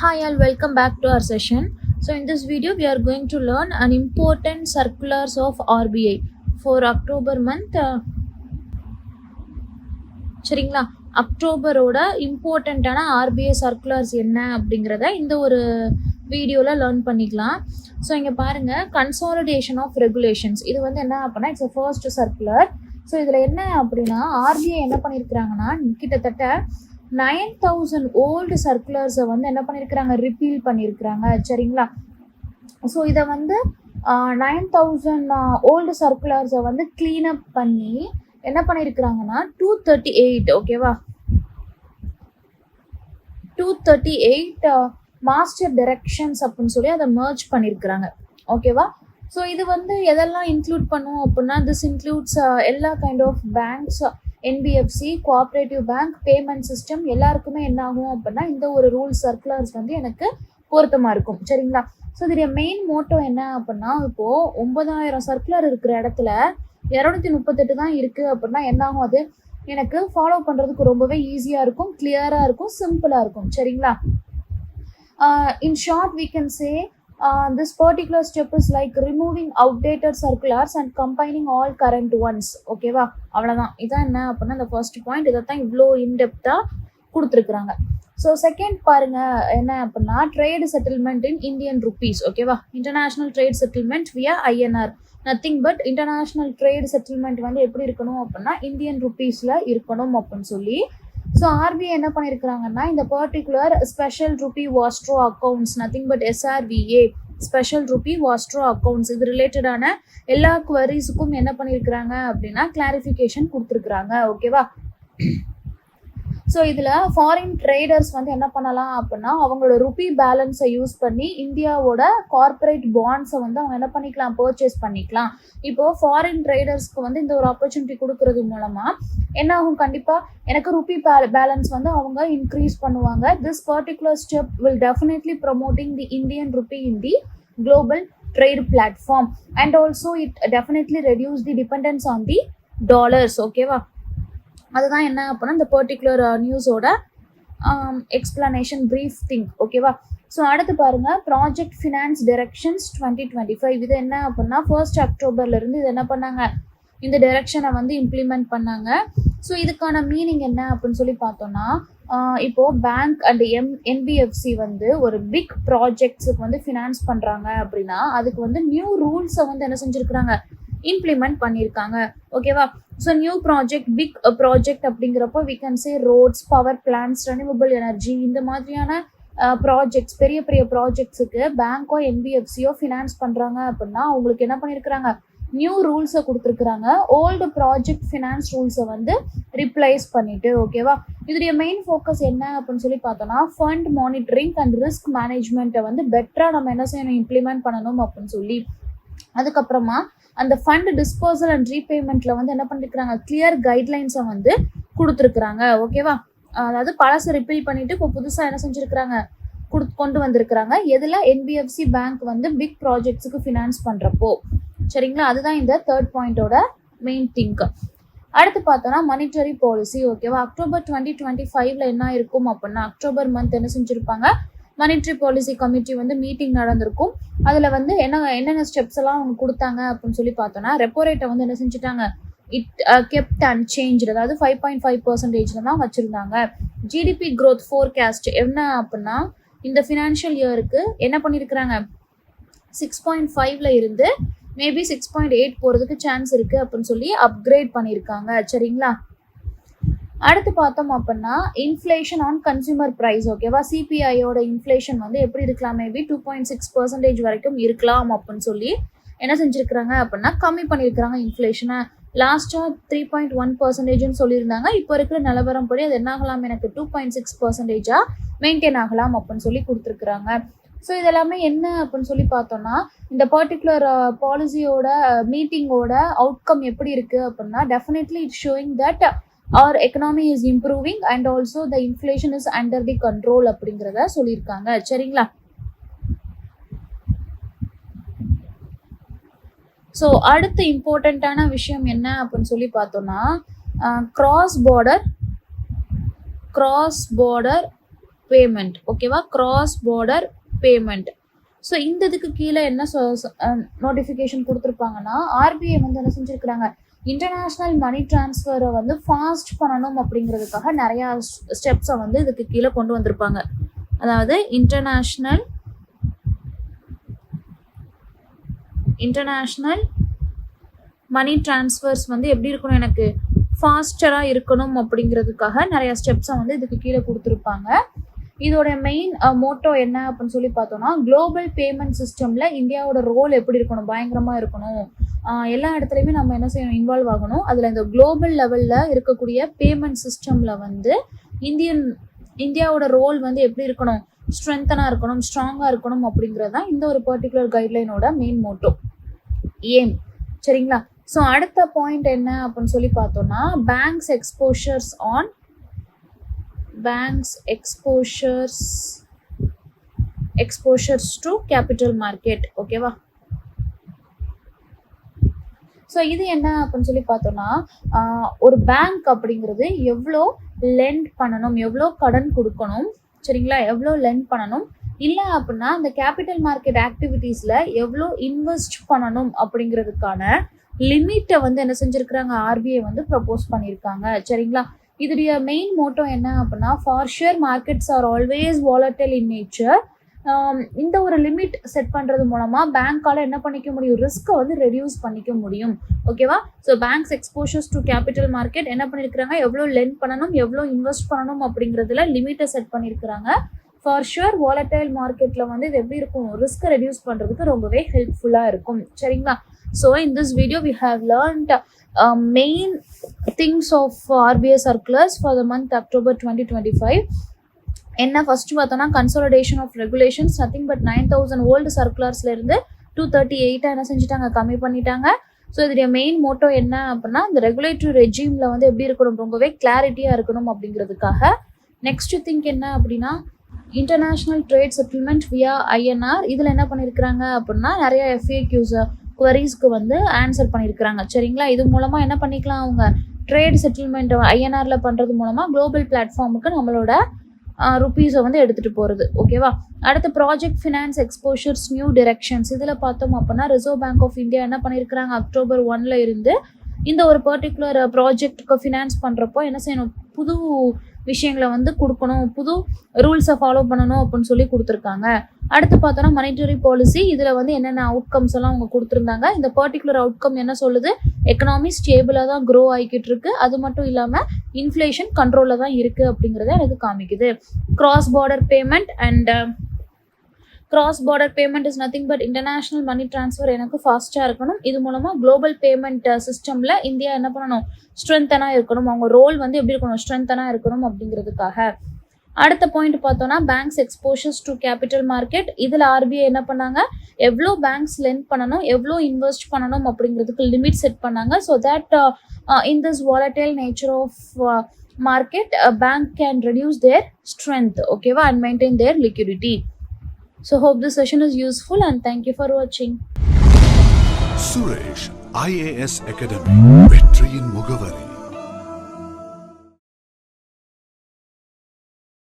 Hi all, welcome back to our session. So in this video we are going to learn an important circulars of RBI for October month. சரிங்களா, அக்டோபரோட இம்பார்ட்டண்ட்டான RBI circulars என்ன அப்படிங்கிறத இந்த ஒரு வீடியோவில் learn பண்ணிக்கலாம். So இங்கே பாருங்கள், கன்சாலிடேஷன் ஆஃப் ரெகுலேஷன்ஸ், இது வந்து என்ன அப்படின்னா இட்ஸ் ஃபர்ஸ்ட் சர்க்குலர். ஸோ இதில் என்ன அப்படின்னா ஆர்பிஐ என்ன பண்ணியிருக்கிறாங்கன்னா கிட்டத்தட்ட 9000 ஓல்டு சர்க்குலர்ஸை வந்து என்ன பண்ணியிருக்கிறாங்க, ரிப்பீல் பண்ணியிருக்கிறாங்க. சரிங்களா, ஸோ இதை வந்து 9000 ஓல்டு சர்க்குலர்ஸை வந்து க்ளீன் அப் பண்ணி என்ன பண்ணியிருக்கிறாங்கன்னா 238, ஓகேவா, 238 மாஸ்டர் டைரக்ஷன்ஸ் அப்படின்னு சொல்லி அதை மர்ஜ் பண்ணியிருக்கிறாங்க. ஓகேவா, ஸோ இது வந்து எதெல்லாம் இன்க்ளூட் பண்ணுவோம் அப்படின்னா திஸ் இன்க்ளூட்ஸ் எல்லா kind of banks, NBFC, cooperative bank, payment system எல்லாருக்குமே என்ன ஆகும் அப்படின்னா இந்த ஒரு ரூல்ஸ் சர்க்குலர்ஸ் வந்து எனக்கு பொருத்தமாக இருக்கும். சரிங்களா, ஸோ இதோடைய மெயின் மோட்டோ என்ன அப்படின்னா இப்போது 9000 சர்க்குலர் இருக்கிற இடத்துல 238 தான் இருக்குது அப்படின்னா என்ன ஆகும், அது எனக்கு ஃபாலோ பண்ணுறதுக்கு ரொம்பவே ஈஸியாக இருக்கும், கிளியராக இருக்கும், சிம்பிளாக இருக்கும். சரிங்களா, in short we can say this particular step is like removing outdated circulars and combining all current ones. ஓகேவா, அவ்வளோதான். இதான் என்ன அப்படின்னா இந்த ஃபர்ஸ்ட் பாயிண்ட், இதை தான் இவ்வளோ இன்டெப்த்தாக கொடுத்துருக்குறாங்க. ஸோ செகண்ட் பாருங்க என்ன அப்படின்னா trade settlement in Indian rupees. ஓகேவா, இன்டர்நேஷ்னல் ட்ரேட் செட்டில்மெண்ட் வியா INR, nothing but international trade settlement வந்து எப்படி இருக்கணும் அப்படின்னா இந்தியன் ருப்பீஸில் இருக்கணும் அப்படின்னு சொல்லி ஸோ ஆர்பிஐ என்ன பண்ணியிருக்கிறாங்கன்னா இந்த particular special rupee vostro accounts, nothing but SRVA, special rupee vostro accounts, இது ரிலேட்டடான எல்லா குவரிஸுக்கும் என்ன பண்ணியிருக்கிறாங்க அப்படின்னா கிளாரிஃபிகேஷன் கொடுத்துருக்குறாங்க. ஓகேவா, ஸோ இதில் ஃபாரின் ட்ரேடர்ஸ் வந்து என்ன பண்ணலாம் அப்படின்னா அவங்களோட ருபி பேலன்ஸை யூஸ் பண்ணி இந்தியாவோட கார்பரேட் பாண்ட்ஸை வந்து அவங்க என்ன பண்ணிக்கலாம், பர்ச்சேஸ் பண்ணிக்கலாம். இப்போது ஃபாரின் ட்ரேடர்ஸ்க்கு வந்து இந்த ஒரு ஆப்பர்ச்சுனிட்டி கொடுக்கறது மூலமாக என்ன ஆகும், கண்டிப்பாக எனக்கு ருபி பேலன்ஸ் வந்து அவங்க இன்க்ரீஸ் பண்ணுவாங்க. This particular step will definitely promoting the Indian rupee in the global trade platform and also it definitely reduce the dependence on the dollars. ஓகேவா, அதுதான் என்ன அப்படின்னா இந்த பர்டிகுலர் நியூஸோட எக்ஸ்பிளனேஷன் ப்ரீஃப் திங். ஓகேவா, so அடுத்து பாருங்க ப்ராஜெக்ட் ஃபினான்ஸ் டைரக்ஷன்ஸ் 2025, இது என்ன அப்படின்னா 1 அக்டோபர்லேருந்து இது என்ன பண்ணாங்க, இந்த டைரக்ஷனை வந்து இம்ப்ளிமெண்ட் பண்ணாங்க. ஸோ இதுக்கான மீனிங் என்ன அப்படின்னு சொல்லி பார்த்தோம்னா இப்போது பேங்க் அண்ட் என்பிஎஃப்சி வந்து ஒரு பிக் ப்ராஜெக்ட்ஸுக்கு வந்து ஃபினான்ஸ் பண்ணுறாங்க அப்படின்னா அதுக்கு வந்து நியூ ரூல்ஸை வந்து என்ன செஞ்சுருக்குறாங்க, இம்ப்ளிமெண்ட் பண்ணியிருக்காங்க. ஓகேவா, so new project, big project அப்படிங்கிறப்போ we can say roads, power plans, renewable energy, இந்த மாதிரியான ப்ராஜெக்ட்ஸ், பெரிய பெரிய ப்ராஜெக்ட்ஸுக்கு பேங்க்கோ என்பிஎஃப்சியோ ஃபினான்ஸ் பண்ணுறாங்க அப்படின்னா அவங்களுக்கு என்ன பண்ணியிருக்கிறாங்க, நியூ ரூல்ஸை கொடுத்துருக்குறாங்க. ஓல்டு ப்ராஜெக்ட் ஃபினான்ஸ் ரூல்ஸை வந்து ரிப்ளேஸ் பண்ணிட்டு. ஓகேவா, இதோடைய மெயின் ஃபோக்கஸ் என்ன அப்படின்னு சொல்லி பார்த்தோம்னா ஃபண்ட் மானிட்டரிங் அண்ட் ரிஸ்க் மேனேஜ்மெண்ட்டை வந்து பெட்டராக நம்ம என்ன செய்யணும், இம்ப்ளிமெண்ட் பண்ணணும் அப்படின்னு சொல்லி அதுக்கப்புறமா அந்த ஃபண்ட் டிஸ்போசல் அண்ட் ரீபேமெண்ட்டில் வந்து என்ன பண்ணிருக்கிறாங்க, கிளியர் கைட்லைன்ஸை வந்து கொடுத்துருக்குறாங்க. ஓகேவா, அதாவது பழசை ரிப்பீல் பண்ணிட்டு இப்போ புதுசாக என்ன செஞ்சுருக்கிறாங்க, கொண்டு வந்திருக்கிறாங்க. எதில் என்பிஎஃப்சி பேங்க் வந்து பிக் ப்ராஜெக்ட்ஸுக்கு ஃபினான்ஸ் பண்ணுறப்போ. சரிங்களா, அதுதான் இந்த தேர்ட் பாயிண்டோட மெயின் திங்க். அடுத்து பார்த்தோன்னா மானிட்டரி பாலிசி. ஓகேவா, அக்டோபர் 2025 என்ன இருக்கும் அப்படின்னா அக்டோபர் மந்த் என்ன செஞ்சுருப்பாங்க, மானிட்டரி பாலிசி கமிட்டி வந்து மீட்டிங் நடந்திருக்கும். அதில் வந்து என்னென்ன ஸ்டெப்ஸ் எல்லாம் அவங்க கொடுத்தாங்க அப்படின்னு சொல்லி பார்த்தோன்னா ரெப்போ ரேட்டை வந்து என்ன செஞ்சுட்டாங்க, இட் கெப்ட் அன்சேஞ்ச், அதாவது 5.5% தான் வச்சுருந்தாங்க. ஜிடிபி க்ரோத் ஃபோர்காஸ்ட் என்ன அப்படின்னா இந்த ஃபினான்ஷியல் இயருக்கு என்ன பண்ணியிருக்கிறாங்க 6.5ல் இருந்து மேபி 6.8 போகிறதுக்கு சான்ஸ் இருக்குது அப்படின்னு சொல்லி அப்கிரேட் பண்ணியிருக்காங்க. சரிங்களா, அடுத்து பார்த்தோம் அப்படின்னா இன்ஃப்ளேஷன் ஆன் கன்சியூமர் ப்ரைஸ். ஓகேவா, சிபிஐயோட இன்ஃப்ளேஷன் வந்து எப்படி இருக்கலாம், மேபி 2.6% வரைக்கும் இருக்கலாம் அப்படின்னு சொல்லி என்ன செஞ்சுருக்கிறாங்க அப்படின்னா கம்மி பண்ணியிருக்கிறாங்க இன்ஃப்ளேஷனை. லாஸ்ட்டாக 3.1% சொல்லியிருந்தாங்க. இப்போ இருக்கிற நிலவரம் படி அது என்ன ஆகலாம், எனக்கு 2.6% மெயின்டைன் ஆகலாம் அப்படின்னு சொல்லி கொடுத்துருக்குறாங்க. ஸோ இதெல்லாமே என்ன அப்படின்னு சொல்லி பார்த்தோம்னா இந்த பர்டிகுலர் பாலிசியோட மீட்டிங்கோட அவுட்கம் எப்படி இருக்குது அப்படின்னா definitely it's showing that our economy is improving and also the inflation is under the control அப்படிங்கிறத சொல்லியிருக்காங்க. சரிங்களா, ஸோ அடுத்த இம்பார்ட்டண்ட்டான விஷயம் என்ன அப்படின்னு சொல்லி பார்த்தோம்னா கிராஸ் பார்டர் பேமெண்ட். ஓகேவா, கிராஸ் பார்டர் பேமெண்ட். ஸோ இந்த இதுக்கு கீழே என்ன நோட்டிஃபிகேஷன் கொடுத்துருப்பாங்கன்னா, ஆர்பிஐ வந்து என்ன செஞ்சுருக்கிறாங்க, இன்டர்நேஷ்னல் மணி டிரான்ஸ்ஃபரை வந்து ஃபாஸ்ட் பண்ணணும் அப்படிங்கிறதுக்காக நிறையா ஸ்டெப்ஸை வந்து இதுக்கு கீழே கொண்டு வந்திருப்பாங்க. அதாவது இன்டர்நேஷ்னல் மணி டிரான்ஸ்ஃபர்ஸ் வந்து எப்படி இருக்கணும், எனக்கு ஃபாஸ்டராக இருக்கணும் அப்படிங்கிறதுக்காக நிறைய ஸ்டெப்ஸை வந்து இதுக்கு கீழே கொடுத்துருப்பாங்க. இதோட மெயின் மோட்டோ என்ன அப்படின்னு சொல்லி பார்த்தோம்னா, குளோபல் பேமெண்ட் சிஸ்டமில் இந்தியாவோட ரோல் எப்படி இருக்கணும், பயங்கரமாக இருக்கணும், எல்லா இடத்துலையுமே நம்ம என்ன செய்யணும், இன்வால்வ் ஆகணும். அதில் இந்த குளோபல் லெவலில் இருக்கக்கூடிய பேமெண்ட் சிஸ்டமில் வந்து இந்தியாவோட ரோல் வந்து எப்படி இருக்கணும், ஸ்ட்ரென்த்தனாக இருக்கணும், ஸ்ட்ராங்காக இருக்கணும் அப்படிங்கிறது தான் இந்த ஒரு பர்டிகுலர் கைட்லைனோட மெயின் மோட்டோ, ஏம். சரிங்களா. ஸோ அடுத்த பாயிண்ட் என்ன அப்படின்னு சொல்லி பார்த்தோம்னா, banks exposures to capital market. ஓகேவா. ஸோ இது என்ன அப்படின்னு சொல்லி பார்த்தோம்னா, ஒரு பேங்க் அப்படிங்கிறது எவ்வளோ லெண்ட் பண்ணணும், எவ்வளோ கடன் கொடுக்கணும், சரிங்களா, எவ்வளோ லெண்ட் பண்ணணும், இல்லை அப்படின்னா அந்த கேபிட்டல் மார்க்கெட் ஆக்டிவிட்டீஸில் எவ்வளோ இன்வெஸ்ட் பண்ணணும் அப்படிங்கிறதுக்கான லிமிட்டை வந்து என்ன செஞ்சுருக்கிறாங்க, ஆர்பிஐ வந்து ப்ரப்போஸ் பண்ணியிருக்காங்க. சரிங்களா. இதோடைய மெயின் மோட்டோ என்ன அப்படின்னா, for sure markets are always volatile in nature. இந்த ஒரு லிமிட் செட் பண்ணுறது மூலமாக பேங்க்கால் என்ன பண்ணிக்க முடியும், ரிஸ்க்கை வந்து ரெடியூஸ் பண்ணிக்க முடியும். ஓகேவா. So banks exposures to capital market என்ன பண்ணியிருக்கிறாங்க, எவ்வளோ லெண்ட் பண்ணணும், எவ்வளோ இன்வெஸ்ட் பண்ணணும் அப்படிங்கிறதுல லிமிட்டை செட் பண்ணியிருக்கிறாங்க. ஃபார் ஷுர் வாலட்டைல் மார்க்கெட்டில் வந்து இது எப்படி இருக்கும், ரிஸ்க்கை ரெடியூஸ் பண்ணுறதுக்கு ரொம்பவே ஹெல்ப்ஃபுல்லாக இருக்கும். சரிங்களா. So in this video we have learned main things of RBI circulars for the month October 2025. என்ன ஃபர்ஸ்ட் பார்த்தோம்னா, consolidation of regulations, nothing but 9000 old சர்க்குலர்ஸ்ல இருந்து 238 என்ன செஞ்சுட்டாங்க, கம்மி பண்ணிட்டாங்க. ஸோ இதோடைய மெயின் மோட்டோ என்ன அப்படின்னா, இந்த ரெகுலேட்டரி ரெஜிமில் வந்து எப்படி இருக்கணும், ரொம்பவே கிளாரிட்டியாக இருக்கணும் அப்படிங்கிறதுக்காக. நெக்ஸ்ட் திங்க் என்ன அப்படின்னா, இன்டர்நேஷ்னல் ட்ரேட் செட்டில்மெண்ட் வியா INR. இதில் என்ன பண்ணியிருக்கிறாங்க அப்படின்னா, நிறைய FAQs குவரிஸ்க்கு வந்து ஆன்சர் பண்ணியிருக்கிறாங்க. சரிங்களா. இது மூலமாக என்ன பண்ணிக்கலாம், அவங்க ட்ரேட் செட்டில்மெண்ட் INRல பண்ணுறது மூலமாக குளோபல் பிளாட்ஃபார்முக்கு நம்மளோட ருப்பீஸை வந்து எடுத்துகிட்டு போகிறது. ஓகேவா. அடுத்து project finance exposures new directions. இதில் பார்த்தோம் அப்படின்னா, ரிசர்வ் பேங்க் ஆஃப் இந்தியா என்ன பண்ணியிருக்கிறாங்க, October 1 இருந்து இந்த ஒரு பர்டிகுலர் ப்ராஜெக்டுக்கு ஃபினான்ஸ் பண்ணுறப்போ என்ன செய்யணும், புது விஷயங்களை வந்து கொடுக்கணும், புது ரூல்ஸை ஃபாலோ பண்ணணும் அப்படின்னு சொல்லி கொடுத்துருக்காங்க. அடுத்து பார்த்தோன்னா மானிட்டரி பாலிசி. இதில் வந்து என்னென்ன அவுட்கம்ஸ் எல்லாம் அவங்க கொடுத்துருந்தாங்க. இந்த பர்டிகுலர் அவுட்கம் என்ன சொல்லுது, எக்கனாமி ஸ்டேபிளாக தான் க்ரோ ஆகிக்கிட்டு இருக்கு, அது மட்டும் இல்லாமல் இன்ஃப்ளேஷன் கண்ட்ரோலில் தான் இருக்குது அப்படிங்கிறத எனக்கு காமிக்குது. Cross border payment and cross border payment is nothing but international money transfer எனக்கு ஃபாஸ்ட்டாக இருக்கணும். இது மூலமாக குளோபல் பேமெண்ட் சிஸ்டமில் இந்தியா என்ன பண்ணணும், ஸ்ட்ரென்த்தனாக இருக்கணும், அவங்க ரோல் வந்து எப்படி இருக்கணும், ஸ்ட்ரென்த்தனாக இருக்கணும் அப்படிங்கிறதுக்காக. அடுத்த பாயிண்ட் பார்த்தோன்னா, banks exposures to capital market. இதில் ஆர்பிஐ என்ன பண்ணாங்க, எவ்வளோ பேங்க்ஸ் லெண்ட் பண்ணணும், எவ்வளோ இன்வெஸ்ட் பண்ணணும் அப்படிங்கிறதுக்கு லிமிட் செட் பண்ணாங்க. So that in this volatile nature of market bank can reduce their strength. ஓகேவா. And maintain their liquidity. So hope this session is useful and thank you for watching. Suresh IAS Academy, வெற்றியின்